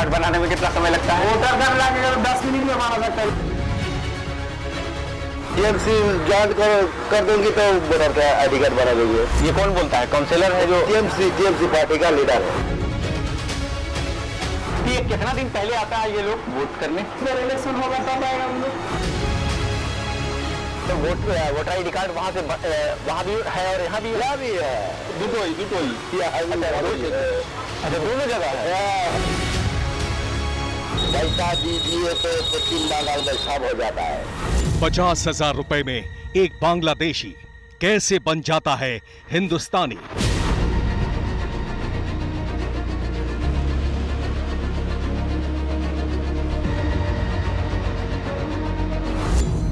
Card बनाने में कितना समय लगता है? वोटर कार्ड लाने का 10 मिनट में बना सकता है। टीएमसी ज्वाइन कर देंगी तो वोटर का ID कार्ड बना देंगे। ये कौन बोलता है? काउंसिलर है जो टीएमसी पार्टी का लीडर है। ये कितना दिन पहले आता है ये लोग वोट करने? जब इलेक्शन होगा तब आएगा हम लोग। तो वोटर ID कार्ड वहाँ भी है और यहाँ भी है। अच्छा, दोनों जगह है। पैसा दीजिए तो पश्चिम बंगाल में सब हो जाता है। 50,000 रुपए में एक बांग्लादेशी कैसे बन जाता है हिंदुस्तानी?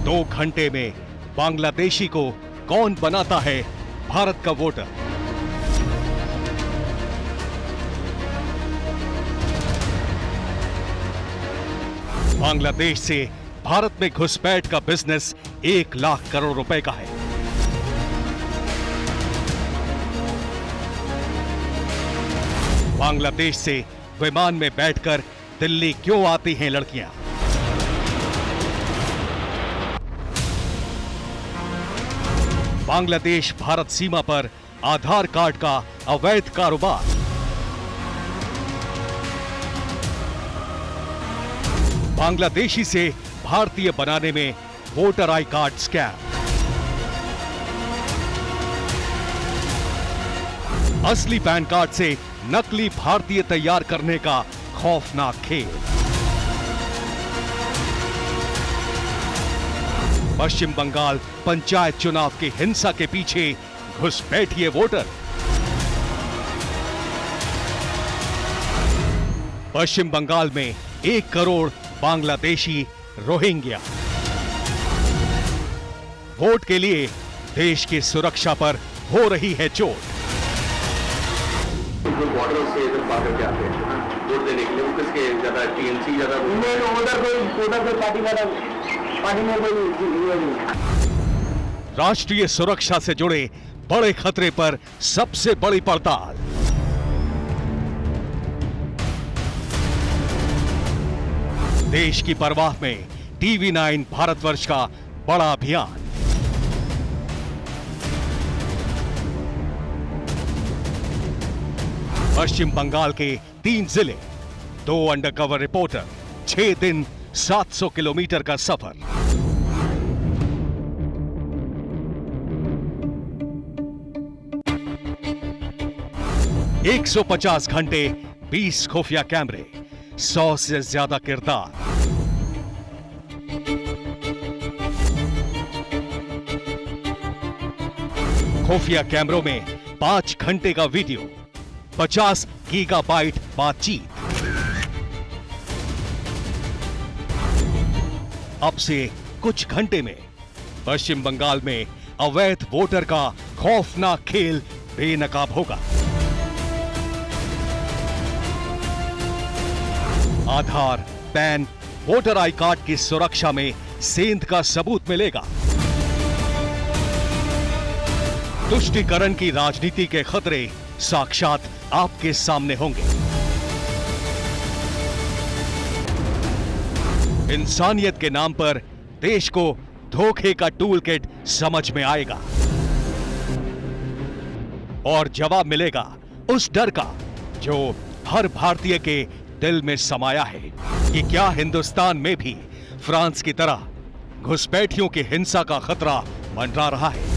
दो घंटे में बांग्लादेशी को कौन बनाता है भारत का वोटर? बांग्लादेश से भारत में घुसपैठ का बिजनेस 1 लाख करोड़ रुपए का है। बांग्लादेश से विमान में बैठकर दिल्ली क्यों आती हैं लड़कियां? बांग्लादेश भारत सीमा पर आधार कार्ड का अवैध कारोबार। बांग्लादेशी से भारतीय बनाने में वोटर आई कार्ड स्कैम। असली पैन कार्ड से नकली भारतीय तैयार करने का खौफनाक खेल। पश्चिम बंगाल पंचायत चुनाव की हिंसा के पीछे घुसपैठिए वोटर। पश्चिम बंगाल में 1 करोड़ बांग्लादेशी रोहिंग्या। वोट के लिए देश की सुरक्षा पर हो रही है चोट। बॉर्डर से इधर पाकर के आते हैं वोट देने के लिए, वो किसके ज्यादा टीएमसी ज्यादा उधर कोई पार्टी में कोई। राष्ट्रीय सुरक्षा से जुड़े बड़े खतरे पर सबसे बड़ी पड़ताल। देश की परवाह में TV9 भारतवर्ष का बड़ा अभियान। पश्चिम बंगाल के 3 जिले, 2 अंडरकवर रिपोर्टर, 6 दिन 700 किलोमीटर का सफर। $150 घंटे, 20 खुफिया कैमरे, 100 से ज्यादा किरदार। खुफिया कैमरों में 5 घंटे का वीडियो, 50 गीगाबाइट बातचीत। अब से कुछ घंटे में पश्चिम बंगाल में अवैध वोटर का खौफनाक खेल बेनकाब होगा। आधार, पैन, वोटर आई कार्ड की सुरक्षा में सेंध का सबूत मिलेगा। तुष्टीकरण की राजनीति के खतरे साक्षात आपके सामने होंगे। इंसानियत के नाम पर देश को धोखे का टूल किट समझ में आएगा और जवाब मिलेगा उस डर का जो हर भारतीय के दिल में समाया है कि क्या हिंदुस्तान में भी फ्रांस की तरह घुसपैठियों की हिंसा का खतरा मंडरा रहा है।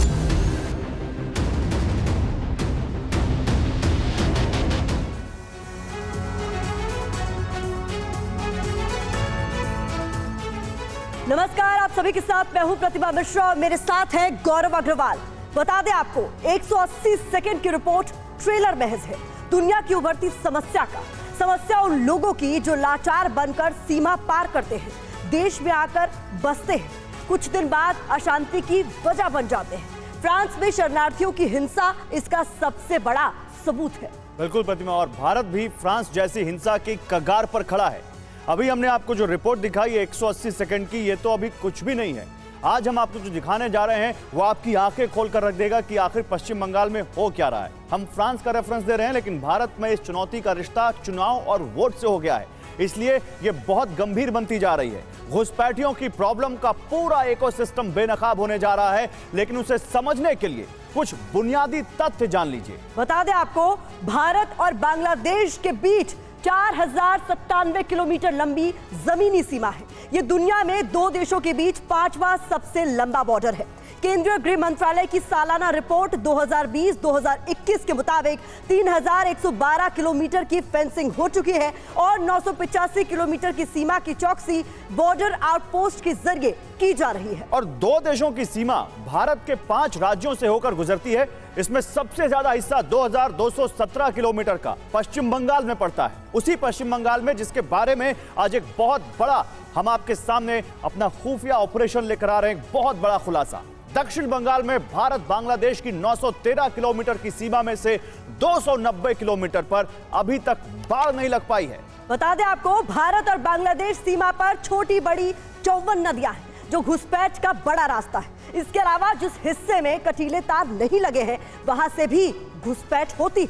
नमस्कार, आप सभी के साथ मैं हूं प्रतिभा मिश्रा और मेरे साथ है गौरव अग्रवाल। बता दें आपको 180 सेकंड की रिपोर्ट ट्रेलर महज है दुनिया की उभरती समस्या उन लोगों की जो लाचार बनकर सीमा पार करते हैं, देश में आकर बसते हैं, कुछ दिन बाद अशांति की वजह बन जाते हैं। फ्रांस में शरणार्थियों की हिंसा इसका सबसे बड़ा सबूत है। बिल्कुल प्रतिमा, और भारत भी फ्रांस जैसी हिंसा की कगार पर खड़ा है। अभी हमने आपको जो रिपोर्ट दिखाई है 180 सेकंड की, ये तो अभी कुछ भी नहीं है। आज हम आपको जो दिखाने जा रहे हैं वो आपकी आंखें खोल कर रख देगा कि आखिर पश्चिम बंगाल में हो क्या रहा है। हम फ्रांस का रेफरेंस दे रहे हैं, लेकिन भारत में इस चुनौती का रिश्ता चुनाव और वोट से हो गया है। इसलिए ये बहुत गंभीर बनती जा रही है। घुसपैठियों की प्रॉब्लम का पूरा इकोसिस्टम बेनकाब होने जा रहा है, लेकिन उसे समझने के लिए कुछ बुनियादी तथ्य जान लीजिए। बता दें आपको, भारत और बांग्लादेश के बीच 4097 किलोमीटर लंबी जमीनी सीमा है। ये दुनिया में दो देशों के बीच 5वां सबसे लंबा बॉर्डर है। केंद्रीय गृह मंत्रालय की सालाना रिपोर्ट 2020-2021 के मुताबिक 3112 किलोमीटर की फेंसिंग हो चुकी है और 985 किलोमीटर की सीमा की चौकसी बॉर्डर आउटपोस्ट के जरिए की जा रही है। और दो देशों की सीमा भारत के 5 राज्यों से होकर गुजरती है। इसमें सबसे ज्यादा हिस्सा 2217 किलोमीटर का पश्चिम बंगाल में पड़ता है। उसी पश्चिम बंगाल में जिसके बारे में आज एक बहुत बड़ा हम आपके सामने अपना खुफिया ऑपरेशन लेकर आ रहे हैं, बहुत बड़ा खुलासा। दक्षिण बंगाल में भारत बांग्लादेश की 913 किलोमीटर की सीमा में से 290 किलोमीटर पर अभी तक बाढ़ नहीं लग पाई है। बता दें आपको, भारत और बांग्लादेश सीमा पर छोटी बड़ी 54 नदियां हैं, जो घुसपैठ का बड़ा रास्ता है। इसके अलावा जिस हिस्से में कटीले तार नहीं लगे हैं, वहां से भी घुसपैठ होती।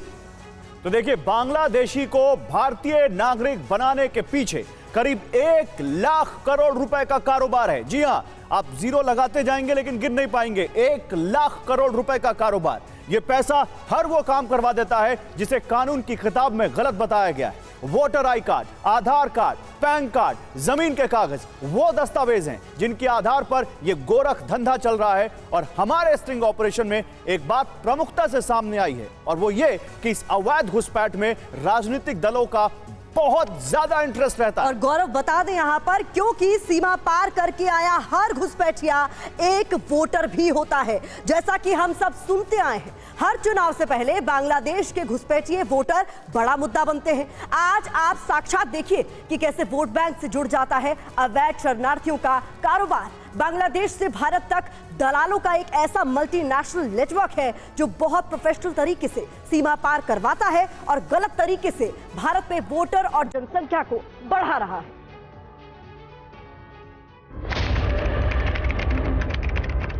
तो देखिए, बांग्लादेशी को भारतीय नागरिक बनाने के पीछे करीब 1 लाख करोड़ रुपए का कारोबार है। जी हां, आप जीरो लगाते जाएंगे लेकिन गिन नहीं पाएंगे। 1 लाख करोड़ रुपए का कारोबार। यह पैसा हर वो काम करवा देता है जिसे कानून की किताब में गलत बताया गया है। Voter I card, Aadhaar card, pan card, जमीन के कागज वो दस्तावेज हैं जिनके आधार पर यह गोरख धंधा चल रहा है। और हमारे स्टिंग ऑपरेशन में एक बात प्रमुखता से सामने आई है, और वो ये कि इस अवैध घुसपैठ में राजनीतिक दलों का बहुत ज्यादा इंटरेस्ट रहता है। और गौरव, बता दें यहां पर, क्योंकि सीमा पार करके आया हर घुसपैठिया एक वोटर भी होता है। जैसा कि हम सब सुनते आए हैं, हर चुनाव से पहले बांग्लादेश के घुसपैठिए वोटर बड़ा मुद्दा बनते हैं। आज आप साक्षात देखिए कि कैसे वोट बैंक से जुड़ जाता है अवैध शरणार्थियों का कारोबार। बांग्लादेश से भारत तक दलालों का एक ऐसा मल्टीनेशनल नेटवर्क है जो बहुत प्रोफेशनल तरीके से सीमा पार करवाता है और गलत तरीके से भारत में वोटर और जनसंख्या को बढ़ा रहा है।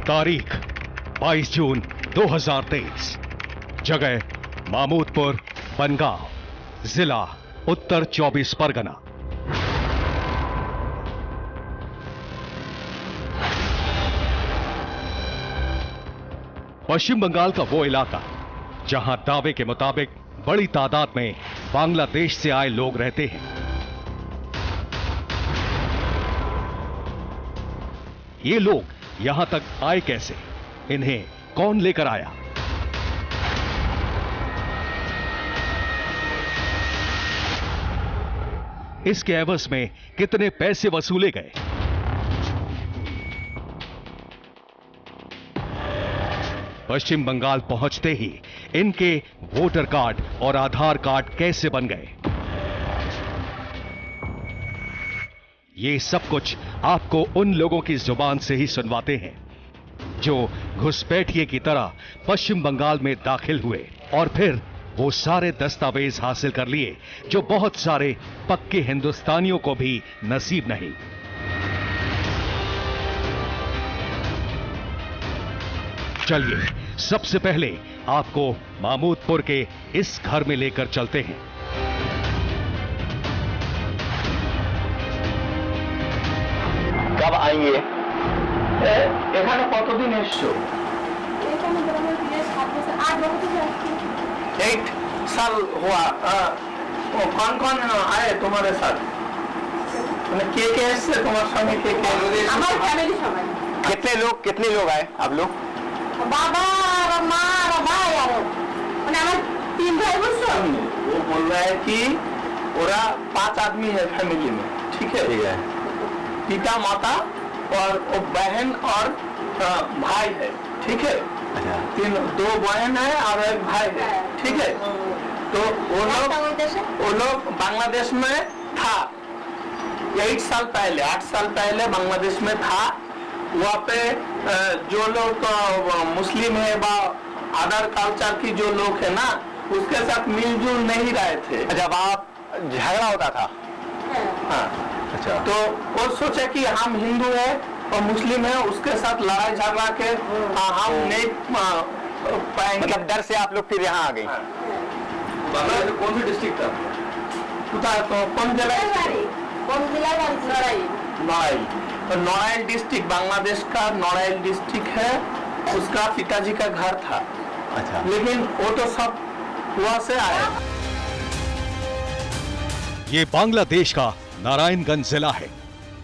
तारीख 22 जून 2023, जगह मामूदपुर, बनगांव, जिला उत्तर 24 परगना। पश्चिम बंगाल का वो इलाका जहां दावे के मुताबिक बड़ी तादाद में बांग्लादेश से आए लोग रहते हैं। ये लोग यहां तक आए कैसे? इन्हें कौन लेकर आया? इसके एवज में कितने पैसे वसूले गए? पश्चिम बंगाल पहुंचते ही इनके वोटर कार्ड और आधार कार्ड कैसे बन गए? ये सब कुछ आपको उन लोगों की जुबान से ही सुनवाते हैं जो घुसपैठिए की तरह पश्चिम बंगाल में दाखिल हुए और फिर वो सारे दस्तावेज हासिल कर लिए जो बहुत सारे पक्के हिंदुस्तानियों को भी नसीब नहीं। चलिए सबसे पहले आपको मामूदपुर के इस घर में लेकर चलते हैं। कब आएंगे? এখানে কতদিন এসছো? 8 साल हुआ। कौन कौन आए तुम्हारे साथ? के एसছে তোমার সঙ্গে? কে আমার ফ্যামিলি সবাই। कितने लोग आए आप लोग? बाबा और माँ और भाई और हमारे 3 भाई बुझছো? वो बोल रहा है कि पूरा 5 आदमी है फैमिली में। ठीक है, पिता माता और वो बहन और भाई है। ठीक है, 2 बहन है और 1 भाई है। ठीक है, तो वो लोग बांग्लादेश में था 8 साल पहले बांग्लादेश में था। वहाँ पे जो लोग मुस्लिम है व अदर कल्चर की जो लोग है ना, उसके साथ मिलजुल नहीं रहे थे। जब आप झगड़ा होता था? हाँ, अच्छा। तो वो सोचे कि हम हिंदू है और मुस्लिम है, उसके साथ लड़ाई झगड़ा के हम नहीं पाएंगे। मतलब डर से आप लोग फिर यहाँ आ गए? बांग्लादेश कौन सी डिस्ट्रिक्ट था? কোথায় তো কোন জেলায়? কোন জেলায় বাড়ি? नौराइल। तो नौराइल डिस्ट्रिक्ट बांग्लादेश का नौराइल डिस्ट्रिक्ट है, उसका पिताजी का घर था। अच्छा। लेकिन वो तो सब वहाँ से आया। ये बांग्लादेश का नारायणगंज जिला है।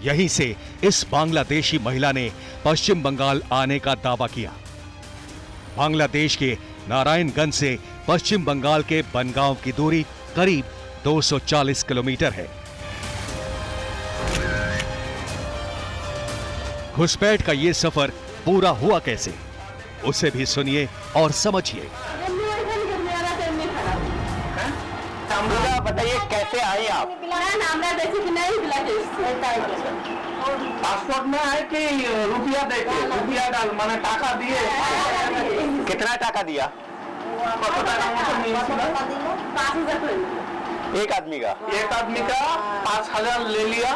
यहीं से इस बांग्लादेशी महिला ने पश्चिम बंगाल आने का दावा किया। बांग्लादेश के नारायणगंज से पश्चिम बंगाल के बनगांव की दूरी करीब 240 किलोमीटर है। घुसपैठ का ये सफर पूरा हुआ कैसे, उसे भी सुनिए और समझिए। मुझे बताइए कैसे आई आप? पासपोर्ट में है कि रुपया देके रुपया डाल माने टाका दिए? कितना टाका दिया? কত টাকা মতো নিয়েছিল? एक आदमी का? एक आदमी का 5,000 ले लिया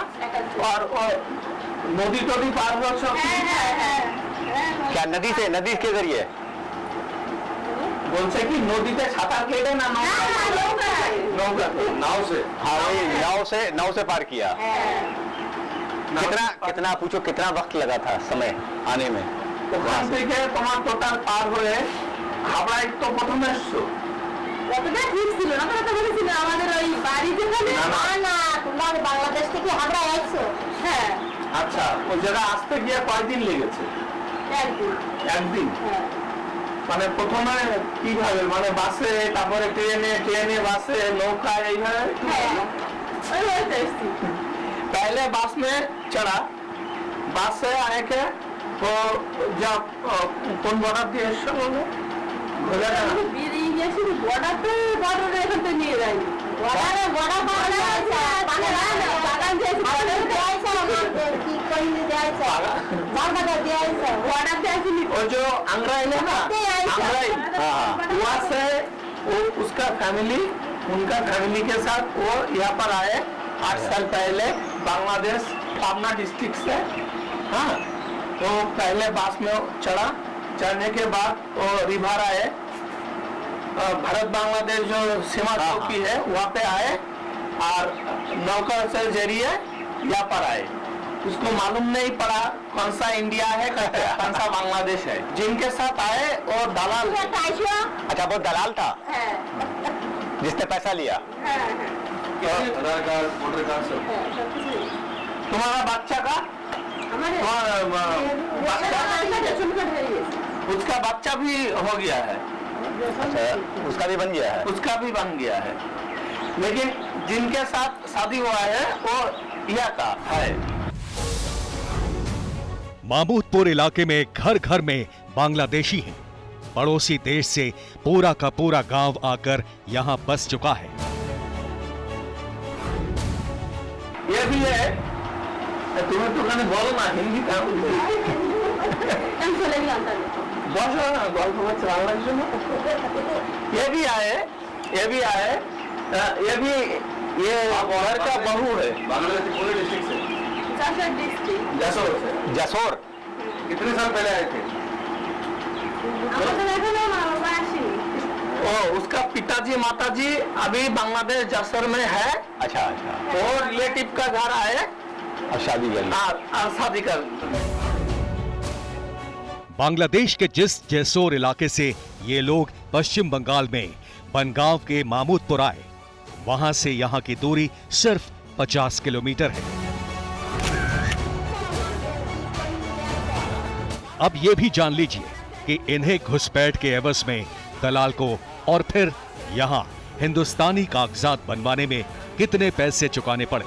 और नदी टोदी पार हुआ सब। क्या नदी से, नदी के जरिए? বলছে কি নদীতে সাঁতার কেটে না নৌকা? नाव से। हाँ वही नाव से पार किया। कितना पूछो, कितना वक्त लगा था समय आने में? ওখান থেকে তোমার টোটাল পার হয়ে হাবড়ায় তো প্রথমে এসছো? কতটা ঠিক ছিল না, কথা বলেছিল আমাদের ওই বাড়ি যেখানে। না তোমরা বাংলাদেশ থেকে হাবড়া আইছো? হ্যাঁ। আচ্ছা, ওই জায়গা আসতে গিয়ে কয়দিন লেগেছে? একদিন। মানে প্রথমে কিভাবে, মানে বাসে, তারপরে ট্রেনে বাসে, নৌকায়, এইভাবে? पहले बस में चढ़ा, बस से आए के तो जब कौन बॉर्डर दिए जो अंग्राइल है ना, अंग्राइल, वहाँ से वो उसका फैमिली, उनका फैमिली के साथ वो यहाँ पर आए 8 साल पहले बांग्लादेश पाबना डिस्ट्रिक्ट से। हाँ, तो पहले बस में चढ़ा, चढ़ने के बाद वो रिवर आए, भारत बांग्लादेश जो सीमा चौकी है वहाँ पे आए और नौका से जरिए यहाँ पर आए। उसको मालूम नहीं पड़ा कौन सा इंडिया है कौन सा बांग्लादेश है। जिनके साथ आए और दलाल। अच्छा, वो दलाल था जिसने पैसा लिया? आधार कार्ड, वोटर कार्ड सब। तुम्हारा बच्चा का? उसका बच्चा भी हो गया है। अच्छा, उसका भी बन गया है? उसका भी बन गया है, लेकिन जिनके साथ शादी हुआ है वो यह का है। महमूदपुर इलाके में घर घर में बांग्लादेशी हैं। पड़ोसी देश से पूरा का पूरा गांव आकर यहां बस चुका है। ये भी है, तुम्हें तो कहने बोलो ना हिंदी का बोलो ना, गल्प चलाने के लिए। ये भी आए, ये भी आए, ये भी ये घर का बहू है। बांग्लादेश पूरे डिस्ट्रिक्ट से? जसोर से। जसोर? कितने साल पहले आए थे? ओ, उसका पिताजी माताजी अभी बांग्लादेश जसोर में है। अच्छा अच्छा। और रिलेटिव का घर आए और शादी कर ली? शादी कर। बांग्लादेश के जिस जैसोर इलाके से ये लोग पश्चिम बंगाल में बनगांव के महमूदपुर आए, वहां से यहां की दूरी सिर्फ 50 किलोमीटर है। अब ये भी जान लीजिए कि इन्हें घुसपैठ के एवज में दलाल को और फिर यहां हिंदुस्तानी कागजात बनवाने में कितने पैसे चुकाने पड़े।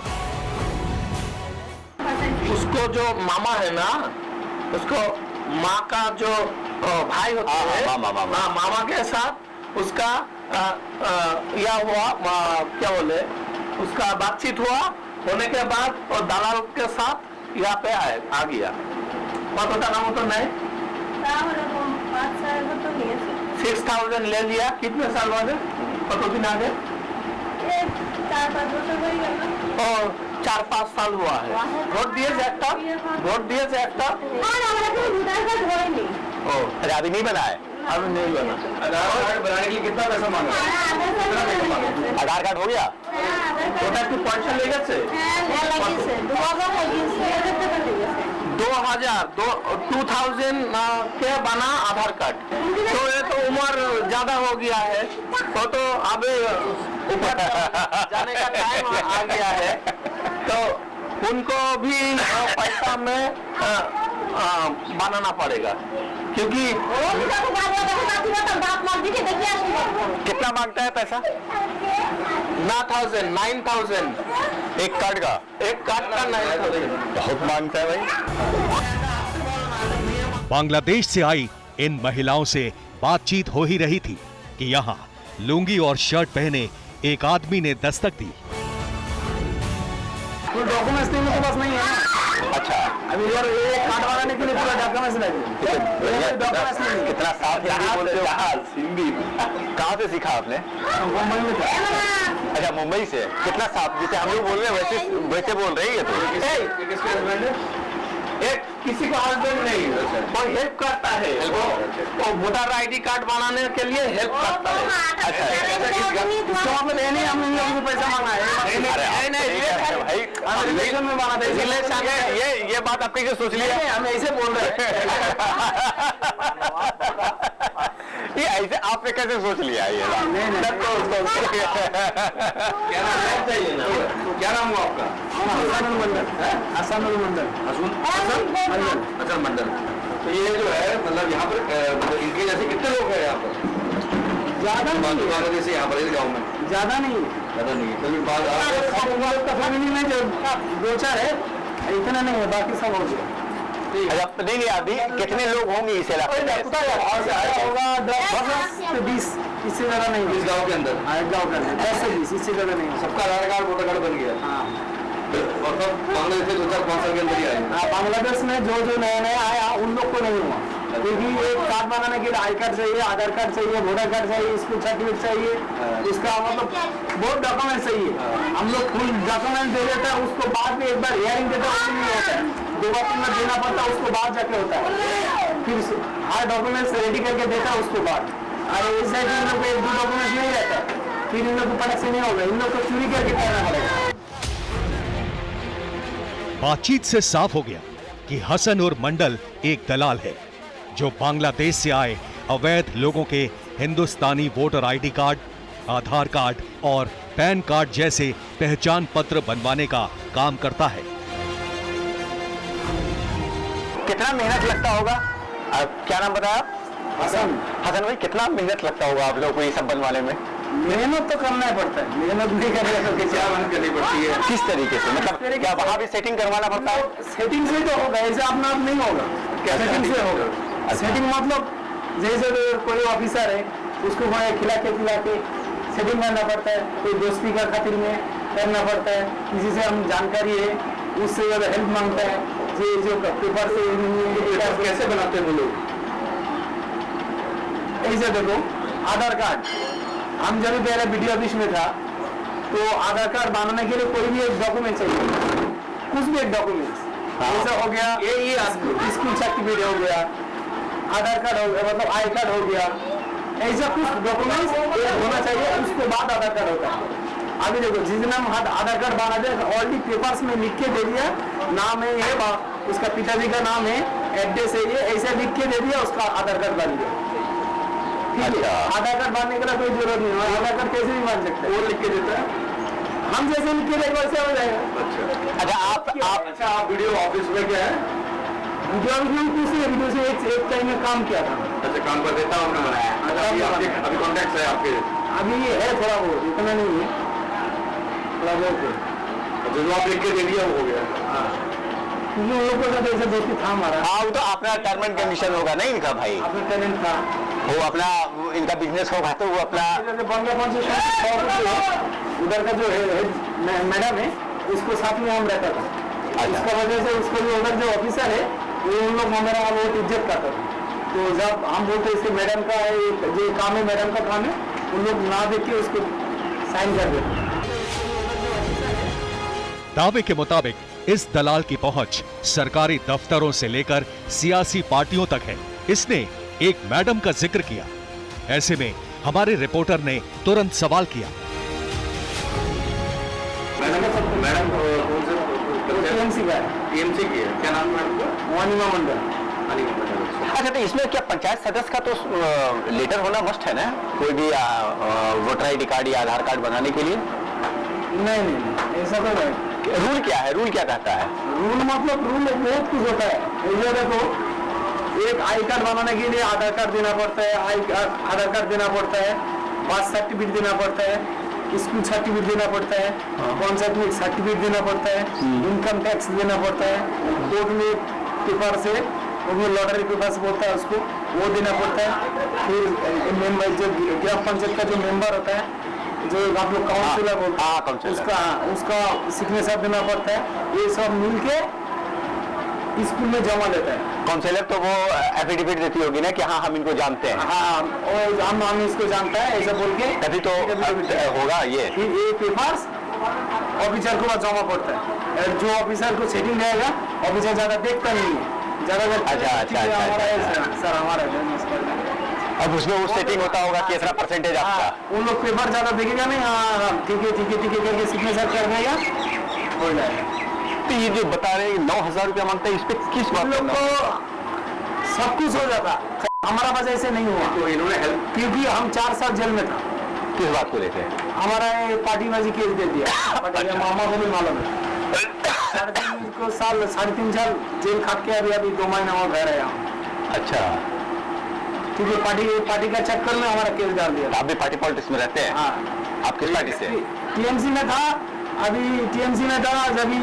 उसको जो मामा है ना, उसको माँ का जो भाई होता है, मामा के साथ उसका या हुआ, क्या बोले, उसका बातचीत हुआ, होने के बाद और दलाल के साथ यहाँ पे आ गया। কত টাকা মতো নেয়? 6,000 ले लिया। कितने साल बाद? कतदिन आगे? 4-5 साल हुआ है। वोट दिए একটা? वोट दिए একটা? अभी नहीं बना है? अभी नहीं बना। आधार कार्ड बनाने के लिए कितना पैसा मांगा? आधार कार्ड हो गया? ওটা একটু পয়সা লেগেছে? হ্যাঁ লাগিয়েছে 2000 লাগিয়েছে 1000 টাকা লেগেছে 2000 के बना आधार कार्ड। तो ये तो उम्र ज्यादा हो गया है, तो अभी ऊपर जाने का टाइम आ गया है, तो उनको भी पैसा में बनाना पड़ेगा, क्योंकि कितना मांगता है पैसा? 9,000 एक कार्ड का? एक कार्ड का 9,000। बहुत मांगता है भाई। बांग्लादेश से आई इन महिलाओं से बातचीत हो ही रही थी कि यहाँ लुंगी और शर्ट पहने एक आदमी ने दस्तक दी। डॉक्यूमेंट्स तो इनके पास नहीं है। अच्छा, अभी इधर ये कार्ड बनाने के लिए पूरा डॉक्यूमेंट्स लगे। डॉक्यूमेंट्स नहीं। कितना साफ हिंदी बोलते हो? हिंदी कहाँ से सीखा आपने? मुंबई में था। अच्छा, मुंबई से। कितना साफ, जैसे हम लोग बोल रहे हैं वैसे बोल रही है तो। किसके हस्बैंड है? एक किसी का हस्बैंड नहीं, वो हेल्प करता है, वो वोटर आईडी कार्ड बनाने के लिए हेल्प करता है। अच्छा, इसका मतलब ये नहीं हमने लोगों को पैसा मांगा है। नहीं, रिलेशन में बना दे। रिलेशन ये बात आपने जो सोच लिया, हम ऐसे बोल रहे हैं। ये ऐसे आपने कैसे सोच लिया ये बात? क्या नाम हुआ आपका? हसनुल मंडल। हसन मंडल। तो ये जो है मतलब यहाँ पर इनके जैसे कितने लोग हैं यहाँ पर? ज्यादा बांग्लादेशी यहाँ पर इस गाँव में ज्यादा नहीं है। फैमिली में जो 2-4 है, इतना नहीं है, बाकी सब हो गया। अच्छा, नहीं अभी कितने लोग होंगे इस इलाके में? होगा 10 से 20, इससे ज्यादा नहीं। इस गाँव के अंदर? हाँ, एक गाँव के अंदर 10 से 20, इससे ज्यादा नहीं। सबका आधार कार्ड वोटर कार्ड बन गया? हाँ। और सब बांग्लादेश से 2-4-5 साल के अंदर ही आए? हाँ, बांग्लादेश में जो नया आया उन लोग को नहीं हुआ, क्योंकि एक कार्ड बनाने के लिए आई कार्ड चाहिए, आधार कार्ड चाहिए, वोटर कार्ड चाहिए, स्कूल सर्टिफिकेट चाहिए, इसका मतलब बहुत डॉक्यूमेंट चाहिए। हम लोग फुल डॉक्यूमेंट दे देते हैं, उसको बाद में एक बार हियरिंग देते हैं, नहीं होता है, 2 बार देना पड़ता है, उसको बाद जाके होता है। फिर हर डॉक्यूमेंट्स रेडी करके देता है, उसको बाद अरे इस साइड इन लोग को 1-2 डॉक्यूमेंट्स नहीं रहता, फिर इन लोग को पटक से नहीं होगा, इन लोग को चोरी करके करना पड़ेगा। बातचीत से साफ हो गया कि हसन और मंडल एक दलाल है जो बांग्लादेश से आए अवैध लोगों के हिंदुस्तानी वोटर आईडी कार्ड, आधार कार्ड और पैन कार्ड जैसे पहचान पत्र बनवाने का काम करता है। कितना मेहनत लगता होगा? क्या नाम बताया आप? हसन भाई, कितना मेहनत लगता होगा आप लोगों को ये सब बनवाने में? मेहनत तो करना ही पड़ता है, मेहनत नहीं करेगा तो क्या मेहनत करनी पड़ती है। किस तरीके से, मतलब क्या वहाँ भी सेटिंग करवाना पड़ता है? सेटिंग से तो होगा, ऐसे अपना आप नहीं होगा, सेटिंग से होगा। सेटिंग मतलब जैसे कोई ऑफिसर है, उसको वहाँ खिला के सेटिंग करना पड़ता है, कोई दोस्ती का खातिर में करना पड़ता है, किसी से हम जानकारी है उससे ज़्यादा हेल्प मांगता है, जो पेपर से कैसे बनाते हैं वो लोग। ऐसे देखो, आधार कार्ड हम जब पहले बीडीओ ऑफिस में था तो आधार कार्ड बनाने के लिए कोई भी एक डॉक्यूमेंट चाहिए, कुछ भी एक डॉक्यूमेंट्स, जैसा हो गया ये स्कूल सर्टिफिकेट हो गया, आधार कार्ड हो गया, मतलब आई कार्ड हो गया, ऐसा कुछ डॉक्यूमेंट्स होना चाहिए, उसके बाद आधार कार्ड होता है। अभी देखो, जिस दिन हम आधार कार्ड बना दे ऑलरेडी पेपर्स में लिख के दे दिया, नाम है ये, उसका पिताजी का नाम है, एड्रेस है ये, ऐसे लिख के दे दिया, उसका आधार कार्ड बन गया। अच्छा, आधार कार्ड बनने के लिए कोई जरूरत नहीं है, आधार कार्ड कैसे भी बन सकता है, वो लिख के देता है, हम जैसे लिख के देंगे वैसे हो जाएगा। अच्छा आप वीडियो ऑफिस में क्या है? वीडियो ऑफिस में वीडियो से एक टाइम में काम किया था। अच्छा, काम कर देता हूँ बनाया। अभी कॉन्टेक्ट है आपके? अभी ये है थोड़ा बहुत, इतना नहीं है, थोड़ा बहुत है। जो आप लिख के दे दिया वो हो गया। क्योंकि उन लोगों का तो ऐसा दोस्ती था हमारा। हाँ, वो तो अपना टर्म एंड कंडीशन होगा नहीं इनका भाई, अपना टैलेंट था, वो अपना इनका बिजनेस होगा तो वो अपना उधर का जो है मैडम है उसको साथ में हम रहता था, इसका वजह से उसको जो उधर जो ऑफिसर है वो उन लोग हमारा बहुत इज्जत करता था। तो जब हम बोलते इसके मैडम का जो काम है, मैडम का काम है, उन लोग ना देख के उसको साइन कर देते। दावे के मुताबिक इस दलाल की पहुंच सरकारी दफ्तरों से लेकर सियासी पार्टियों तक है। इसने एक मैडम का जिक्र किया। ऐसे में हमारे रिपोर्टर ने तुरंत सवाल किया, का है, टीएमसी की है। क्या नाम है आपका? अनिमा मंडल। अच्छा, तो इसमें क्या पंचायत सदस्य का तो लेटर होना मस्ट है ना, कोई भी वोटर आईडी कार्ड या आधार कार्ड बनाने के लिए? नहीं, ऐसा तो नहीं। रूल क्या है, रूल क्या कहता है? रूल मतलब रूल बहुत कुछ होता है। ये देखो, एक आई कार्ड बनाने के लिए आधार कार्ड देना पड़ता है, आधार कार्ड देना पड़ता है, बर्थ सर्टिफिकेट देना पड़ता है, स्कूल सर्टिफिकेट देना पड़ता है, पंचायत में सर्टिफिकेट देना पड़ता है, इनकम टैक्स देना पड़ता है, कोर्ट में पेपर से, वो लॉटरी पेपर से बोलता है उसको, वो देना पड़ता है। फिर मेंबर जो ग्राम पंचायत का जो मेंबर होता है, जो आप लोग काउंसिलर बोलते हैं, उसका सिग्नेचर देना पड़ता है। ये सब मिलके स्कूल में जमा लेता है। काउंसिलर तो वो एफिडेविट देती होगी ना कि हाँ हम इनको जानते हैं। हाँ, और हम इसको जानता है ऐसा बोल के तभी तो होगा ये। फिर ये पेपर्स ऑफिसर को जमा पड़ता है। जो ऑफिसर को सेटिंग रहेगा, ऑफिसर ज्यादा देखता नहीं है, ज्यादा अच्छा। सर हमारा अब उसमें वो सेटिंग होता होगा कि इतना परसेंटेज आपका। उन लोग पेपर ज्यादा देखेगा नहीं। हाँ, ठीक है करके सिग्नेचर कर देगा, हो जाएगा। तो ये जो बता रहे 9,000 रुपया मांगते हैं, इस पे किस बात लोग को सब कुछ हो जाता, हमारा वजह ऐसे नहीं हुआ। तो इन्होंने हेल्प, क्योंकि हम 4 साल जेल में था। किस बात को लेते? हमारा पार्टीबाजी केस दे दिया। मामा को भी मालूम है। 3.5 साल जेल खा के अभी 2 महीना और घर है यहाँ। अच्छा, क्योंकि पार्टी का चक्कर में हमारा केस डाल दिया। आप भी पार्टी पॉलिटिक्स में रहते हैं? हाँ। आप किस पार्टी से? टीएमसी में था। अभी टीएमसी में था, अभी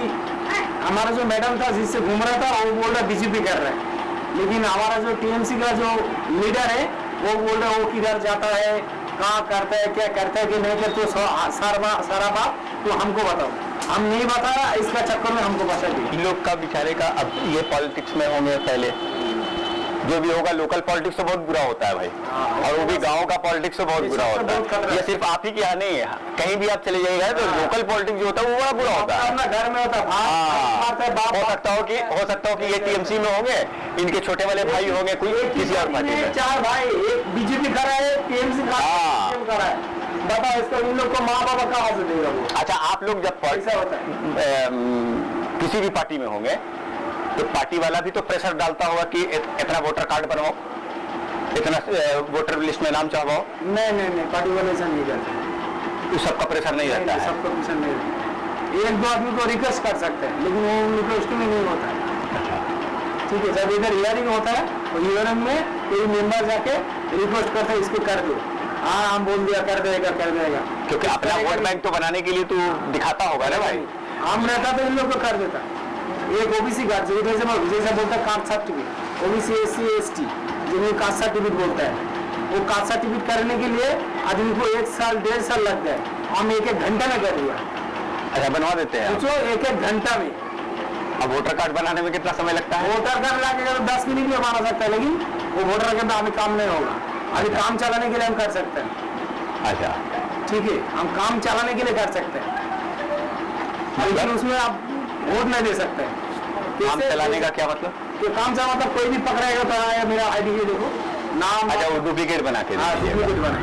हमारा जो मैडम था जिससे घूम रहा था, वो बोल रहा बीजेपी कर रहा है। लेकिन हमारा जो टीएमसी का जो लीडर है, वो बोल रहा है वो किधर जाता है, कहाँ करता है, क्या करता है कि नहीं करता, तो सारा बात तो हमको बताओ। हम नहीं बता रहा, इसका चक्कर में हमको बचा दिया। इन लोग का बेचारे का, अब ये पॉलिटिक्स में होंगे, पहले जो भी होगा लोकल पॉलिटिक्स तो बहुत बुरा होता है भाई। और वो भी गांव का पॉलिटिक्स तो बहुत बुरा होता है। ये सिर्फ आप ही की यहाँ नहीं है, कहीं भी आप चले जाइएगा तो लोकल पॉलिटिक्स जो होता है वो बड़ा बुरा होता है। अपना घर में होता है। हो सकता हो कि ये टीएमसी में होंगे, इनके छोटे वाले भाई होंगे कोई किसी और पार्टी में। 4 भाई, एक बीजेपी खड़ा है, टीएमसी खड़ा है। बताओ इसको, इन लोग को माँ बाबा कहाँ से देगा वो? अच्छा, आप लोग जब ऐसा होता है किसी भी पार्टी में होंगे तो पार्टी वाला भी तो प्रेशर डालता होगा कि इतना वोटर कार्ड बनवाओ, इतना वोटर लिस्ट में नाम चढ़वाओ। नहीं, पार्टी वाले ऐसा नहीं करते। तो सबका प्रेशर नहीं रहता है? सबका प्रेशर नहीं रहता। 1-2 आदमी को रिक्वेस्ट कर सकते हैं, लेकिन वो रिक्वेस्ट में नहीं होता है। ठीक है, जब इधर हियरिंग होता है तो हियरिंग में कोई मेंबर जाके रिक्वेस्ट करता है इसको कर दो। हाँ, हम बोल दिया कर देगा। क्योंकि अपना वोट बैंक तो बनाने के लिए तो दिखाता होगा ना भाई। हम रहता तो इन लोग को कर देता। एक ओबीसी कार्ड जैसे बोलता है cast certificate, OBC SC ST जिन्हें कास्ट सर्टिफिकेट बोलता है, वो कास्ट सर्टिफिकेट करने के लिए आदमी को 1 साल 1.5 साल लगता है। हम 1 घंटा में कर दिया। अच्छा, बनवा देते हैं? सोचो 1 घंटा में। अब वोटर कार्ड बनाने में कितना समय लगता है? वोटर कार्ड लाके 10 मिनट में बना सकता है, लेकिन वो वोटर कार्ड अभी काम नहीं होगा। अभी काम चलाने के लिए हम कर सकते हैं। अच्छा, ठीक है, हम काम चलाने के लिए कर सकते हैं, लेकिन उसमें आप वोट नहीं दे सकते। काम चलाने का क्या मतलब? कि काम चला मतलब कोई भी पकड़ेगा तो आया मेरा आईडी ये देखो नाम। अच्छा, वो डुप्लीकेट बना के डुप्लीकेट बना।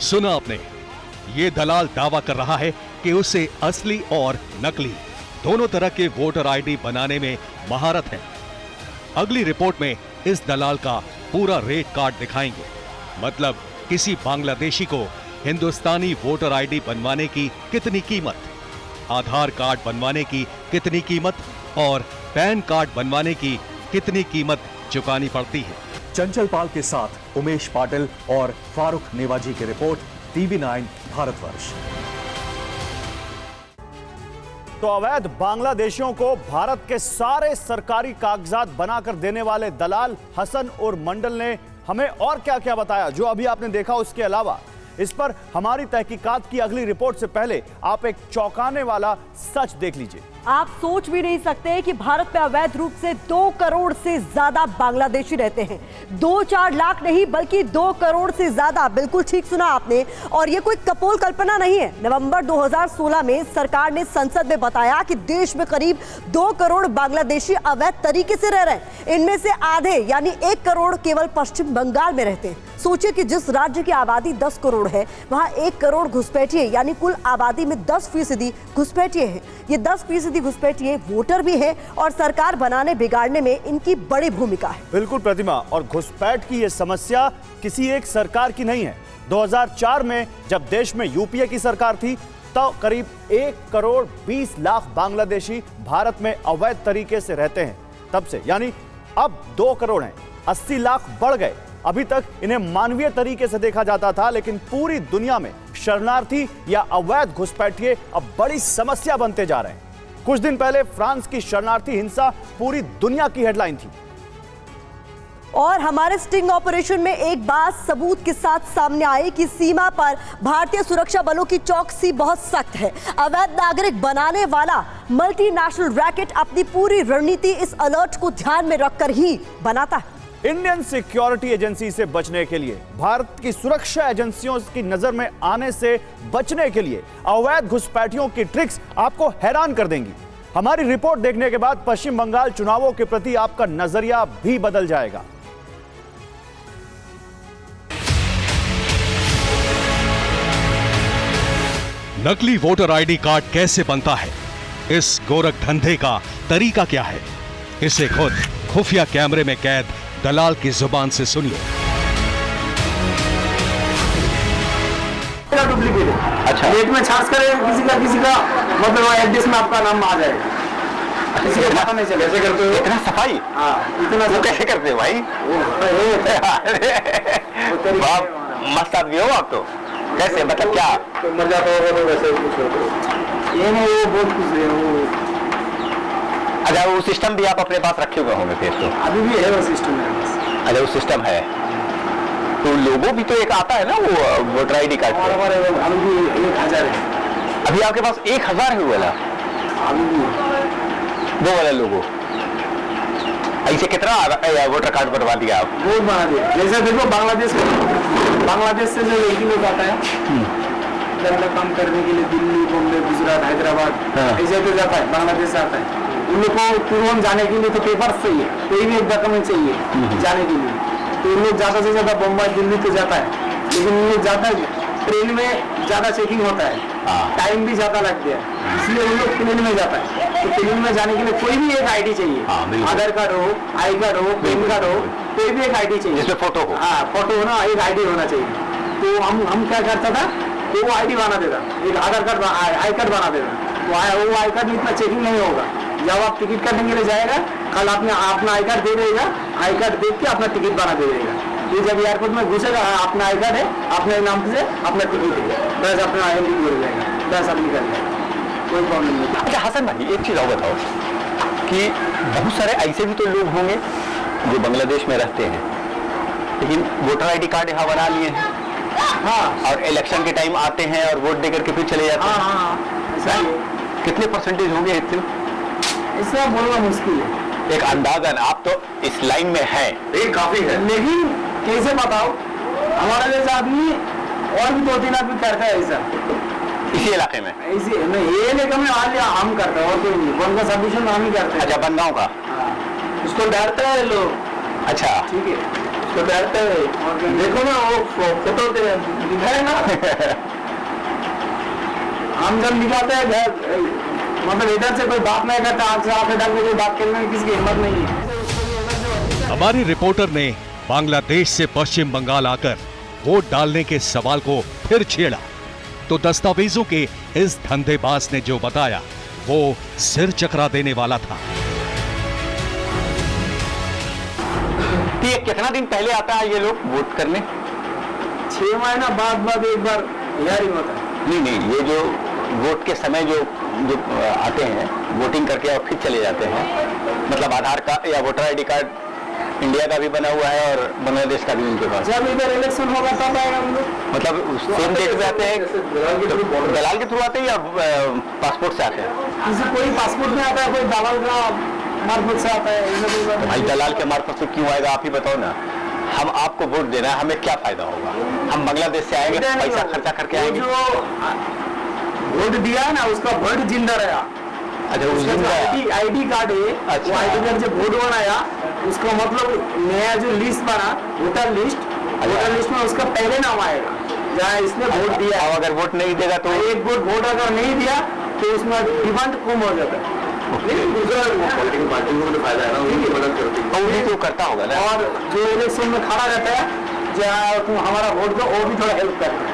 सुना आपने, ये दलाल दावा कर रहा है कि उसे असली और नकली दोनों तरह के वोटर आईडी बनाने में महारत है। अगली रिपोर्ट में इस दलाल का पूरा रेट कार्ड दिखाएंगे। मतलब किसी बांग्लादेशी को हिंदुस्तानी वोटर आईडी बनवाने की कितनी कीमत, आधार कार्ड बनवाने की कितनी कीमत और पैन कार्ड बनवाने की कितनी कीमत चुकानी पड़ती है। चंचल पाल के साथ उमेश पाटिल और फारूक नेवाजी की रिपोर्ट, TV9 भारतवर्ष। तो अवैध बांग्लादेशियों को भारत के सारे सरकारी कागजात बनाकर देने वाले दलाल हसन और मंडल ने हमें और क्या क्या बताया, जो अभी आपने देखा उसके अलावा इस पर हमारी तहकीकात की अगली रिपोर्ट से पहले आप एक चौंकाने वाला सच देख लीजिए। आप सोच भी नहीं सकते कि भारत में अवैध रूप से 2 करोड़ से ज्यादा बांग्लादेशी रहते हैं। 2-4 लाख नहीं बल्कि 2 करोड़ से ज्यादा, बिल्कुल ठीक सुना आपने। और ये कोई कपोल कल्पना नहीं है। नवंबर 2016 में सरकार ने संसद में बताया कि देश में करीब 2 करोड़ बांग्लादेशी अवैध तरीके से रह रहे हैं। इनमें से आधे यानी 1 करोड़ केवल पश्चिम बंगाल में रहते हैं। सोचिए कि जिस राज्य की आबादी 10 करोड़ है वहां 1 करोड़ घुसपैठिए यानी कुल आबादी में 10% घुसपैठिए हैं। ये 10% घुसपैठिए वोटर भी हैं और सरकार बनाने बिगाड़ने में इनकी बड़ी भूमिका है। बिल्कुल प्रतिमा, और घुसपैठ की ये समस्या किसी एक सरकार की नहीं है। 2004 में जब देश में यूपीए की सरकार थी तो करीब 1 करोड़ 20 लाख बांग्लादेशी भारत में अवैध तरीके से रहते हैं तब से, यानी अब 2 करोड़ हैं, 80 लाख बढ़ गए। अभी तक इन्हें मानवीय तरीके से देखा जाता था, लेकिन पूरी दुनिया में शरणार्थी या अवैध घुसपैठिए अब बड़ी समस्या बनते जा रहे हैं। कुछ दिन पहले फ्रांस की शरणार्थी हिंसा पूरी दुनिया की हेडलाइन थी। और हमारे स्टिंग ऑपरेशन में एक बात सबूत के साथ सामने आई कि सीमा पर भारतीय सुरक्षा बलों की चौकसी बहुत सख्त है। अवैध नागरिक बनाने वाला मल्टीनेशनल रैकेट अपनी पूरी रणनीति इस अलर्ट को ध्यान में रखकर ही बनाता है। इंडियन सिक्योरिटी एजेंसी से बचने के लिए, भारत की सुरक्षा एजेंसियों की नजर में आने से बचने के लिए अवैध घुसपैठियों की ट्रिक्स आपको हैरान कर देंगी। हमारी रिपोर्ट देखने के बाद पश्चिम बंगाल चुनावों के प्रति आपका नजरिया भी बदल जाएगा। नकली वोटर आईडी कार्ड कैसे बनता है, इस गोरख धंधे का तरीका क्या है, इसे खुद खुफिया कैमरे में कैद दलाल की जुबान से सुनिए। डुप्लीकेट है। अच्छा, नेट में सर्च करें किसी का मतलब एड्रेस में आपका नाम आ जाएगा। किसी को पता नहीं चले। कैसे करते हो? इतना सफाई? हाँ, इतना वो कैसे करते हो भाई? मस्त आदमी हो आप तो। कैसे, मतलब क्या मजा आता होगा तो वैसे कुछ ये नहीं, वो बहुत कुछ है वो। अच्छा, वो सिस्टम भी आप अपने पास रखे हुए होंगे फिर तो? अभी भी है वो सिस्टम मेरे पास। अच्छा, वो सिस्टम है तो लोगों भी तो एक आता है ना वो वोटर आईडी कार्ड। हमारे अभी भी 1000 है। अभी आपके पास 1000 है वो वाला? अभी भी वो वाला लोगो ऐसे कितना वोटर कार्ड बनवा दिया आप? बहुत बना दिया। जैसे देखो बांग्लादेश से जो लड़की लोग आता है काम करने के लिए दिल्ली, बॉम्बे, गुजरात, हैदराबाद ऐसे तो जाता है, बांग्लादेश से आता है। उन लोग को तुरंत जाने के लिए तो पेपर चाहिए, कोई भी एक डॉक्यूमेंट चाहिए जाने के लिए। तो उन लोग ज्यादा से ज्यादा बम्बई, दिल्ली तो जाता है, लेकिन उन लोग जाता है ट्रेन में ज्यादा चेकिंग होता है, टाइम भी ज्यादा लगता है, इसलिए उन लोग प्लेन में जाता है। तो प्लेन में जाने के लिए कोई भी एक आईडी चाहिए, आधार कार्ड हो, आई कार्ड हो, पैन कार्ड हो, कोई भी एक आईडी चाहिए जिसमें फोटो हो। हाँ, फोटो हो ना, एक आईडी होना चाहिए। तो हम क्या करता था, तो वो आईडी बना देता, एक आधार कार्ड, आई कार्ड बना देता। वो आई कार्ड में इतना चेकिंग नहीं होगा। जब आप टिकट काटने के लिए जाएगा, कल अपना आई कार्ड दे देगा, आई कार्ड देख के अपना टिकट बना दे देगा। ये जब एयरपोर्ट में घुसेगा, अपना आई कार्ड है, अपने नाम से अपना टिकट है, बस अपना आई बोल जाएगा, बस आप निकल जाएगा, कोई प्रॉब्लम नहीं। अच्छा हसन भाई, एक चीज और बताओ कि बहुत सारे ऐसे भी तो लोग होंगे जो बांग्लादेश में रहते हैं लेकिन वोटर आईडी कार्ड यहाँ बना लिए हैं। हाँ, और इलेक्शन के टाइम आते हैं और वोट देकर के फिर चले जाते हैं। हाँ, कितने परसेंटेज होंगे इतने? इससे बोलना मुश्किल है। एक अंदाजन, आप तो इस लाइन में हैं। ये काफी है, लेकिन कैसे बताओ, हमारा जैसा आदमी और भी 2-3 आदमी करता है ऐसा इसी इलाके में। ऐसे नहीं, ये इलाके में हम करते हैं और कोई नहीं, वन का सबमिशन हम ही करते हैं। अच्छा, बनगांव का? उसको डरता है लोग। अच्छा, ठीक है, उसको डरता है। और देखो ना, वो फोटो दिखाए ना हम जब निकालते हैं घर, मतलब इधर से कोई बात नहीं करता, आंख से आंखें डाल के कोई बात करने में किसी की हिम्मत नहीं है। हमारी रिपोर्टर ने बांग्लादेश से पश्चिम बंगाल आकर वोट डालने के सवाल को फिर छेड़ा तो दस्तावेजों के इस धंधेबाज ने जो बताया वो सिर चकरा देने वाला था। ये कितना दिन पहले आता है ये लोग वोट करने? 6 महीना बाद एक बार हियरिंग होता है। नहीं, ये जो वोट के समय जो आते हैं वोटिंग करके और फिर चले जाते हैं, मतलब आधार कार्ड या वोटर आईडी कार्ड इंडिया का भी बना हुआ है और बांग्लादेश का भी उनके पास। जब इधर इलेक्शन होगा तब आएगा हम लोग। मतलब सेम डेट पे आते हैं, दलाल के थ्रू आते हैं या पासपोर्ट से आते हैं? किसी कोई पासपोर्ट में आता है, कोई दलाल का मार्फत से आता है, तो भाई दलाल के मार्फत से क्यों आएगा, आप ही बताओ ना। हम आपको वोट देना है, हमें क्या फायदा होगा? हम बांग्लादेश से आएंगे, पैसा खर्चा करके आएंगे। जो वोट दिया है ना, उसका वोट जिंदा रहा। अच्छा, वो जिंदा है। आईडी कार्ड है, अच्छा। वो आईडी कार्ड जब वोट बनाया, उसका मतलब नया जो लिस्ट बना, वोटर लिस्ट में उसका पहले नाम आएगा जहाँ इसने वोट दिया। और अगर वोट नहीं देगा तो एक वोट अगर नहीं दिया तो उसमें डिमांड कम हो जाता है। लेकिन दूसरा पॉलिटिकल पार्टी को फायदा है ना, उनकी मदद करती है। वो भी तो करता होगा ना। और जो इलेक्शन में खड़ा रहता है, जहाँ तुम हमारा वोट दो, वो भी थोड़ा हेल्प करता है।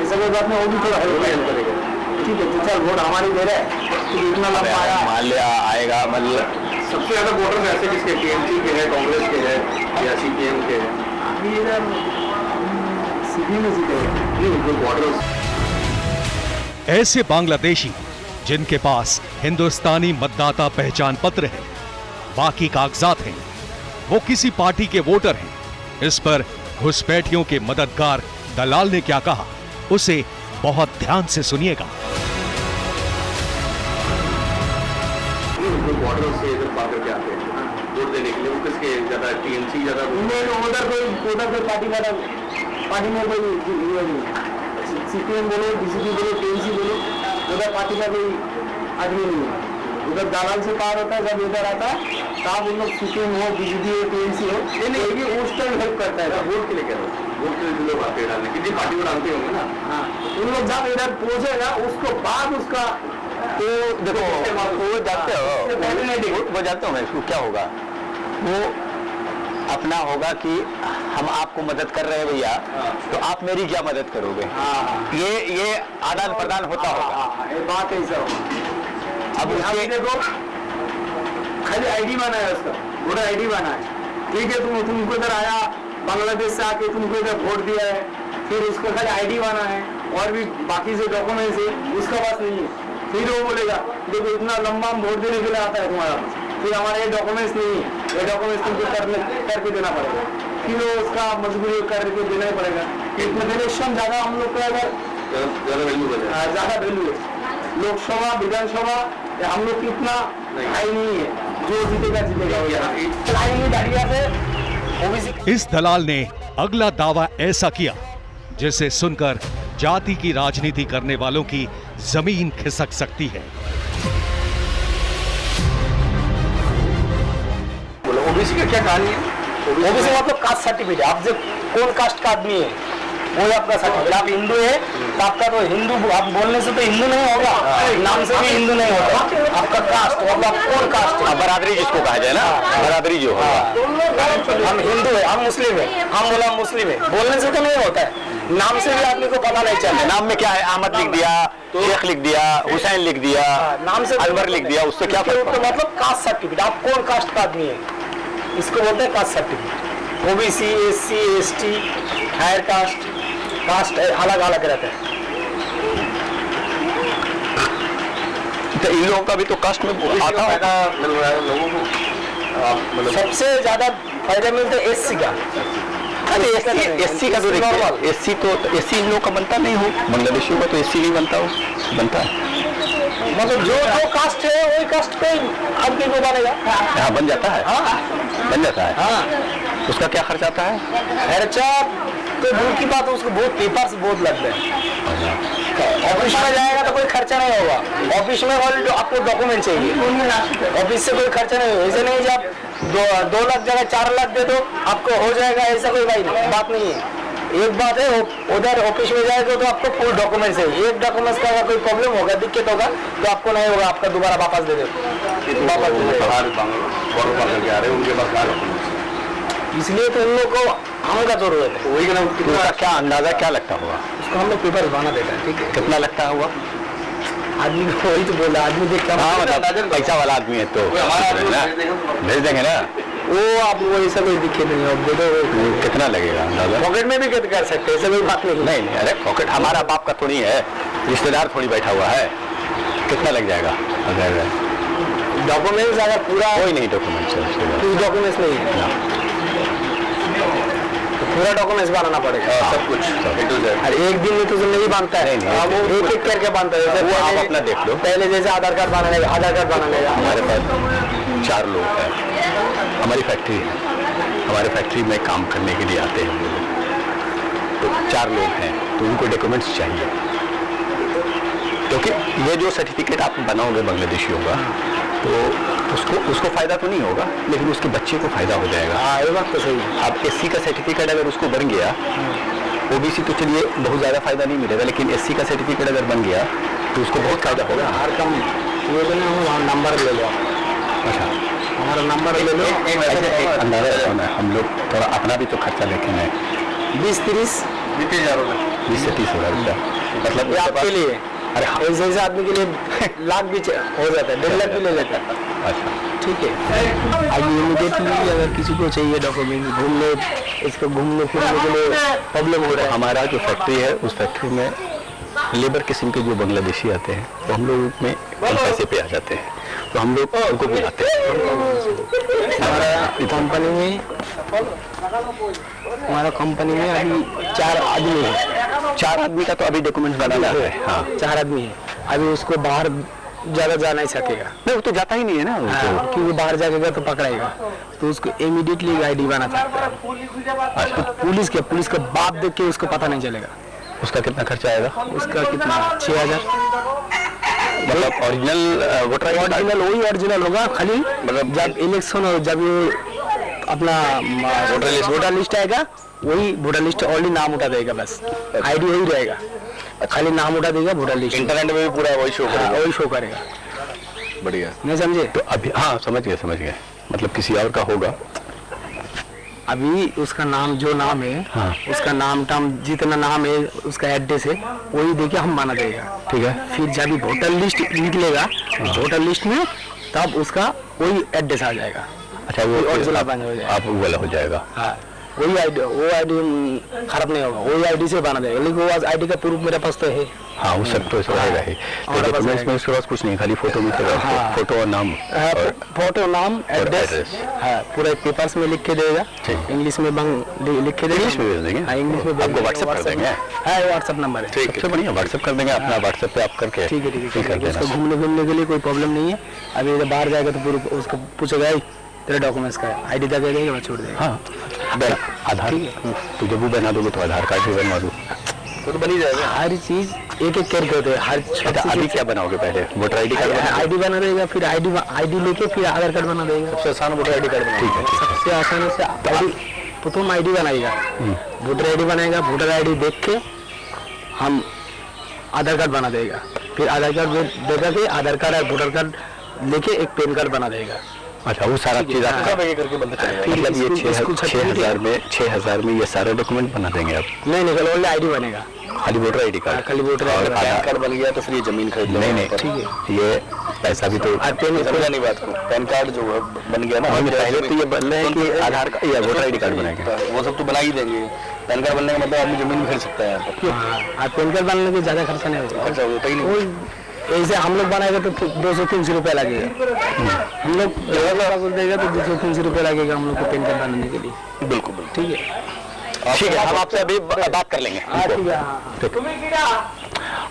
ऐसा कोई बात नहीं, वो भी थोड़ा हेल्प करेगा। ठीक है, तो चल वोट हमारी दे रहे हैं, तो इतना लंबा आया। मान लिया आएगा, मतलब सबसे ज्यादा वोटर ऐसे किसके, टीएमसी के हैं, कांग्रेस के हैं या सीपीएम के हैं? अभी इधर सीपीएम में जीतेगा। ऐसे बांग्लादेशी जिनके पास हिंदुस्तानी मतदाता पहचान पत्र है, बाकी कागजात हैं, वो किसी पार्टी के वोटर हैं। इस पर घुसपैठियों के मददगार दलाल ने क्या कहा, उसे बहुत ध्यान से सुनिएगा। बॉर्डर से इधर पाकर के आते हैं वोट देने के लिए, वो किसके ज्यादा, टीएमसी ज्यादा? उधर कोई पार्टी का पार्टी में कोई सीपीएम बोलो, बीजेपी बोलो, टीएमसी बोलो, उधर पार्टी का कोई आदमी नहीं है। उधर दलाल से पार होता है, जब इधर आता है तब उन लोग सीपीएम हो, बीजेपी हो, टीएमसी हो, ये उस टाइम हेल्प करता है। वोट के लिए कह रहे हो, वोट के लिए लोग आते हैं डालने, किसी पार्टी को डालते होंगे ना। हाँ, उन लोग जब इधर पहुंचेगा उसको बाद उसका, तो देखो वो जानते हो, पहले नहीं देखो, वो जानते हो मैं इसको क्या होगा, वो अपना होगा कि हम आपको मदद कर रहे हैं भैया, तो आप मेरी क्या मदद करोगे। ये आदान प्रदान होता होगा। ये बात है सर। अब यहाँ देखो, खाली आईडी बना है उसका, वोटर आईडी बना है। ठीक है, तुमको इधर आया, बांग्लादेश से आके तुमको इधर वोट दिया है, फिर उसको खाली आईडी बना है और भी बाकी से डॉक्यूमेंट्स है, उसका पास नहीं है। फिर वो बोलेगा देखो इतना लंबा वोट देने के लिए आता है तुम्हारा पास, फिर हमारे ये डॉक्यूमेंट्स नहीं है, ये डॉक्यूमेंट्स तुमको करके देना पड़ेगा, फिर वो उसका मजबूरी करके देना ही पड़ेगा। इलेक्शन ज्यादा हम लोग का ज्यादा वैल्यू है। लोकसभा, विधानसभा हम लोग की इतना हाई नहीं है, जो जीतेगा जीतेगा। इस दलाल ने अगला दावा ऐसा किया जिसे सुनकर जाति की राजनीति करने वालों की जमीन खिसक सकती है। ओबीसी का क्या कहानी है? ओबीसी मतलब कास्ट सर्टिफिकेट, आप जब कौन कास्ट का आदमी है वो आपका सर्टिफिकेट। आप हिंदू है तो आपका तो हिंदू, आप बोलने से तो हिंदू नहीं होगा, नाम से भी हिंदू नहीं होगा, आपका कास्ट मतलब कौन कास्ट है, बरादरी जिसको कहा जाए ना, बरादरी जो होगा। हम हिंदू है, हम मुस्लिम है, हम बोला मुस्लिम है, बोलने से तो नहीं होता है, नाम से भी आदमी को पता नहीं चलता। नाम में क्या है, अहमद लिख दिया, शेख लिख दिया, हुसैन लिख दिया, नाम से अनवर लिख दिया, उससे क्या फर्क पड़ता है? मतलब कास्ट सर्टिफिकेट, आप कौन कास्ट का आदमी है इसको बोलते हैं caste certificate. OBC, SC, ST, higher caste अलग अलग रहते हैं। तो इन लोगों का भी तो कास्ट में आता होगा। मिल रहा है लोगों को, सबसे ज्यादा फायदा मिलता है एससी का। एससी का तो एससी तो एससी इन लोग का बनता नहीं हो, बांग्लादेशियों का तो एससी नहीं बनता हो, बनता है मतलब जो कास्ट है वही कास्ट पे आदमी को बनेगा। हाँ, बन जाता है। हाँ, बन जाता है। हाँ, उसका क्या खर्च आता है? खर्चा तो दूर की बात है, उसको बहुत पेपर्स बहुत लगते हैं। ऑफिस में जाएगा तो कोई खर्चा नहीं होगा, ऑफिस में ऑलरेडी आपको डॉक्यूमेंट चाहिए, ऑफिस से कोई खर्चा नहीं होगा। ऐसे नहीं कि आप 2 लाख जगह 4 लाख दे दो आपको हो जाएगा, ऐसा कोई बात नहीं है। एक बात है, उधर ऑफिस में जाएगा तो आपको फुल डॉक्यूमेंट्स है, एक डॉक्यूमेंट्स का अगर कोई प्रॉब्लम होगा, दिक्कत होगा तो आपको नहीं होगा, आपका दोबारा वापस दे दो। इसलिए तो उन लोग को हमें का जरूरत है। वही उसका क्या अंदाजा क्या लगता होगा? उसको हम लोग पेपर बना देता है। ठीक है, कितना लगता होगा? आदमी को वही तो बोला, आदमी देख कर मतलब पैसा वाला आदमी है तो भेज देंगे ना, वो आप वो ऐसा कोई दिक्कत नहीं है, दे दो। कितना लगेगा अंदाजा? पॉकेट में भी कर सकते हैं, ऐसा कोई बात नहीं। नहीं, अरे पॉकेट हमारा बाप का थोड़ी है, रिश्तेदार थोड़ी बैठा हुआ है, कितना लग जाएगा? अगर डॉक्यूमेंट्स अगर पूरा कोई नहीं, डॉक्यूमेंट्स डॉक्यूमेंट्स नहीं है पूरा डॉक्यूमेंट्स बनाना पड़ेगा सब कुछ और एक दिन में तो नहीं बनता है, अब वो एक एक करके बनता है। वो आप अपना देख लो। पहले जैसे आधार कार्ड बनाने का, आधार कार्ड बनाने का हमारे पास 4 लोग हैं, हमारी फैक्ट्री है, हमारे फैक्ट्री में काम करने के लिए आते हैं हम लोग, तो 4 लोग हैं, तो उनको डॉक्यूमेंट्स चाहिए, क्योंकि ये जो सर्टिफिकेट आप बनाओगे बांग्लादेशियों का, तो उसको फायदा तो नहीं होगा, लेकिन उसके बच्चे को फायदा हो जाएगा। हाँ, ये बात तो सही है। अब एससी का सर्टिफिकेट अगर उसको बन गया, ओबीसी तो चलिए बहुत ज़्यादा फायदा नहीं मिलेगा, लेकिन एससी का सर्टिफिकेट अगर बन गया तो उसको बहुत फायदा होगा। हर कम ये तो नहीं, नंबर ले लो। अच्छा, हमारा नंबर ले लो। ऐसे एक अंदाजा लगाओ ना, हम लोग थोड़ा अपना भी तो खर्चा लेके हैं, 20-30 20 से 30 हज़ार रुपया, मतलब ये आपके लिए। अरे हाँ, ऐसे आदमी के लिए लाख भी हो जाता है, 1.5 लाख भी ले लेता है। अच्छा ठीक है। अब इमीडिएटली अगर किसी को चाहिए डॉक्यूमेंट घूमने, इसको घूमने फिरने के लिए प्रॉब्लम हो रहा है। हमारा जो फैक्ट्री है, उस फैक्ट्री में लेबर किस्म के जो बांग्लादेशी आते हैं, तो हम लोग उसमें कम पैसे पे आ जाते हैं, तो हम लोग उनको बुलाते हैं। हमारा कंपनी में अभी 4 आदमी है। 4 आदमी का तो अभी डॉक्यूमेंट्स बनाना है। हाँ, 4 आदमी है, अभी उसको बाहर ज़्यादा जा नहीं सकेगा। नहीं, वो तो जाता ही नहीं है ना, हाँ, क्योंकि बाहर जाएगा तो पकड़ेगा, तो उसको इमीडिएटली आईडी बना सकता है। तो पुलिस का बाप देख के उसको पता नहीं चलेगा। उसका कितना खर्चा आएगा? उसका कितना 6000। मतलब ओरिजिनल वोटर ओरिजिनल वही ओरिजिनल होगा, खाली मतलब जब इलेक्शन और जब ये अपना वोटर लिस्ट आएगा, वही वोटर लिस्ट ओनली नाम उठा देगा, बस आईडी वही रहेगा, खाली नाम उठा देगा, वोटर लिस्ट इंटरनेट में भी पूरा वही शो करेगा। वही शो करेगा। बढ़िया, नहीं समझे? तो अभी हाँ समझ गए, मतलब किसी और का होगा। अभी उसका नाम जो नाम है, हाँ, उसका नाम टाम जितना नाम है, उसका एड्रेस है, वही देके हम बना देगा। ठीक है, फिर जब वोटर लिस्ट निकलेगा, वोटर लिस्ट में तब उसका वही एड्रेस आ जाएगा। अच्छा, वो ओरिजिनल आप बन जाएगा। आप वाला हो जाएगा। हाँ, वही आईडी, वो आईडी खराब नहीं होगा, वही आईडी से बना देगा, लेकिन वो आईडी का प्रूफ मेरे पास तो है। हाँ, वो सब तो रहेगा ही, तो डॉक्यूमेंट्स में उसके पास कुछ नहीं, खाली फोटो में हाँ, फोटो और नाम, फोटो, नाम, एड्रेस, हाँ, पूरा पेपर्स में लिख के देगा, इंग्लिश में लिख के देगा, इंग्लिश में भेज देंगे। हाँ, इंग्लिश में आपको व्हाट्सएप कर देंगे। हाँ, व्हाट्सएप नंबर है। ठीक है, बढ़िया, व्हाट्सएप कर देंगे, अपना व्हाट्सएप पे आप करके ठीक है, ठीक कर है। देना। उसको घूमने के लिए कोई प्रॉब्लम नहीं है। अभी इधर बाहर जाएगा तो पूरा उसको पूछेगा तेरे डॉक्यूमेंट्स का है, आईडी दे देगा, छोड़ देगा। हाँ, आधार, तो जब वो बना दोगे तो आधार कार्ड भी बनवा दो, तो बन ही जाएगा। हर चीज एक एक करके होते हैं, हर अभी क्या बनाओगे? पहले वोटर आईडी कार्ड, आईडी बना देगा, फिर आईडी लेके फिर आधार कार्ड बना देगा। सबसे आसान वोटर आईडी कार्ड बना। ठीक है, सबसे आसान से आईडी, प्रथम आईडी बनाएगा, वोटर आईडी बनाएगा, वोटर आईडी देख के हम आधार कार्ड बना देगा, फिर आधार कार्ड देगा के आधार कार्ड और वोटर कार्ड लेके एक पैन कार्ड बना देगा। अच्छा, वो सारा चीज आपका करके बनता चलेगा। मतलब ये 6,000 में ये सारे डॉक्यूमेंट बना देंगे आप? नहीं निकल, ओनली आईडी बनेगा, खाली वोटर आईडी कार्ड, खाली वोटर और आधार कार्ड बन गया तो फिर ये जमीन खरीद लो। नहीं, ठीक है, ये पैसा भी तो नहीं, बात को पैन कार्ड जो बन गया ना, पहले तो ये बन रहे हैं कि आधार कार्ड या वोटर आईडी कार्ड बनाएंगे, वो सब तो बना ही देंगे। पैन कार्ड बनने का मतलब आदमी जमीन भी खरीद सकता है यहाँ पर। पैन कार्ड बनने के ज्यादा खर्चा नहीं होगा, खर्चा होता ही नहीं। ऐसे हम लोग बनाएगा तो 200-300 रुपया लगेगा, हम लोग बोल देगा तो 200-300 रुपया लगेगा हम लोग को पैन कार्ड बनाने के लिए। बिल्कुल, ठीक है, ठीक है, हम आपसे अभी बात कर लेंगे।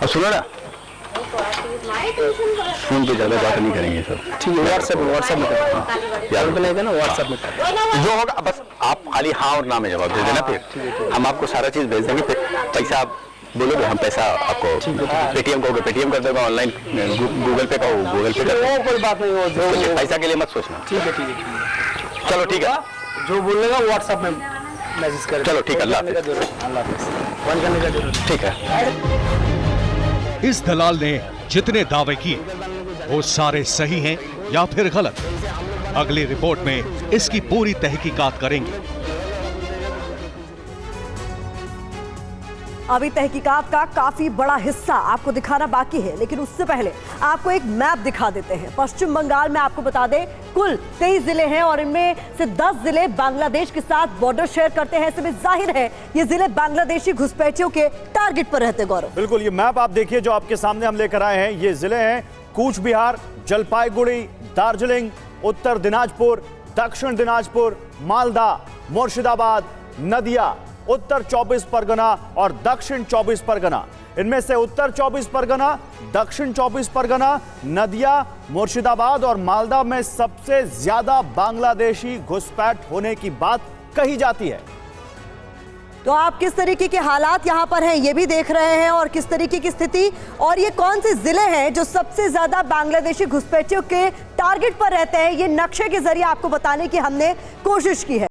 और सुनो ना, फोन पे ज़्यादा बात नहीं करेंगे सर। ठीक है, व्हाट्सएप में याद बनाएगा ना, व्हाट्सएप में जो होगा बस आप खाली हाँ और ना में जवाब दे देना, फिर हम आपको सारा चीज़ भेज देंगे। फिर पैसा आप बोलोगे, हम पैसा आपको पेटीएम कहोगे पेटीएम कर देगा, ऑनलाइन गूगल पे कहो गूगल पे कर देगा, कोई बात नहीं हो, जो पैसा के लिए मत सोचना। ठीक है, चलो ठीक है, जो बोलेगा व्हाट्सएप में मैसेज कर। चलो ठीक है, अल्लाह हाफिज़। फोन करने का जरूरत। ठीक है। इस दलाल ने जितने दावे किए वो सारे सही हैं या फिर गलत? अगली रिपोर्ट में इसकी पूरी तहकीकात करेंगे। अभी तहकीकात का काफी बड़ा हिस्सा आपको दिखाना बाकी है, लेकिन उससे पहले आपको एक मैप दिखा देते हैं। पश्चिम बंगाल में आपको बता दें कुल 23 जिले हैं और इनमें से 10 जिले बांग्लादेश के साथ बॉर्डर शेयर करते हैं। ऐसे में जाहिर है ये जिले बांग्लादेशी घुसपैठियों के टारगेट पर रहते। गौरव, बिल्कुल, ये मैप आप देखिए जो आपके सामने हम लेकर आए हैं। ये जिले हैं कूच बिहार, जलपाईगुड़ी, दार्जिलिंग, उत्तर दिनाजपुर, दक्षिण दिनाजपुर, मालदा, मुर्शिदाबाद, नदिया, उत्तर 24 परगना और दक्षिण 24 परगना। इनमें से उत्तर 24 परगना, दक्षिण 24 परगना, नदिया, मुर्शिदाबाद और मालदा में सबसे ज्यादा बांग्लादेशी घुसपैठ होने की बात कही जाती है। तो आप किस तरीके के हालात यहां पर हैं ये भी देख रहे हैं, और किस तरीके की स्थिति, और ये कौन से जिले हैं जो सबसे ज्यादा बांग्लादेशी घुसपैठियों के टारगेट पर रहते हैं, ये नक्शे के जरिए आपको बताने की हमने कोशिश की है।